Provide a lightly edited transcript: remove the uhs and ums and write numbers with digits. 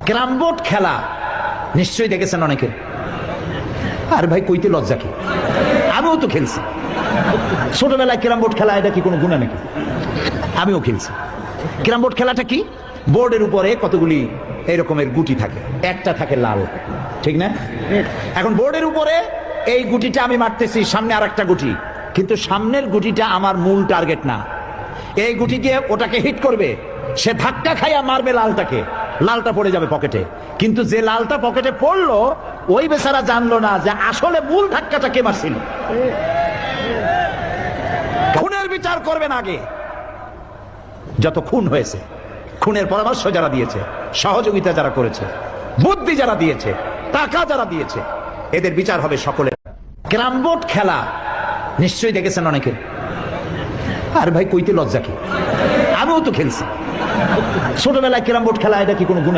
Carrom board খেলা নিশ্চয়ই দেখেছেন অনেকে। আর ভাই কইতে লজ্জা কি, আমিও তো খেলছি ছোটবেলায়। ক্যারাম বোর্ড খেলা এটা কি কোনো গুণা নাকি? আমিও খেলছি। ক্যারাম বোর্ড খেলাটা কি? বোর্ডের উপরে কতগুলি এরকমের গুটি থাকে, একটা থাকে লাল, ঠিক না? এখন বোর্ডের উপরে এই গুটিটা আমি মারতেছি, সামনে আর একটা গুটি, কিন্তু সামনের গুটিটা আমার মূল টার্গেট না। এই গুটি দিয়ে ওটাকে হিট করবে, সে ধাক্কা খাইয়া মারবে লালটাকে, লালটা পড়ে যাবে পকেটে। কিন্তু যে লালটা পকেটে পড়লো ওই বেচারা জানলো না যে আসলে মূল ধাক্কাটা কে মারছিল। খুনের বিচার করবেন আগে। যত খুন হয়েছে, খুনের পরামর্শ যারা দিয়েছে, সহযোগিতা যারা করেছে, বুদ্ধি যারা দিয়েছে, টাকা যারা দিয়েছে, এদের বিচার হবে সকলের। ক্যারাম বোর্ড খেলা নিশ্চয়ই দেখেছেন অনেকে। আর ভাই কইতে লজ্জা কি, আমিও তো খেলছি ছোটবেলায়। ক্যারাম বোর্ড খেলা এটা কি কোনো গুণা?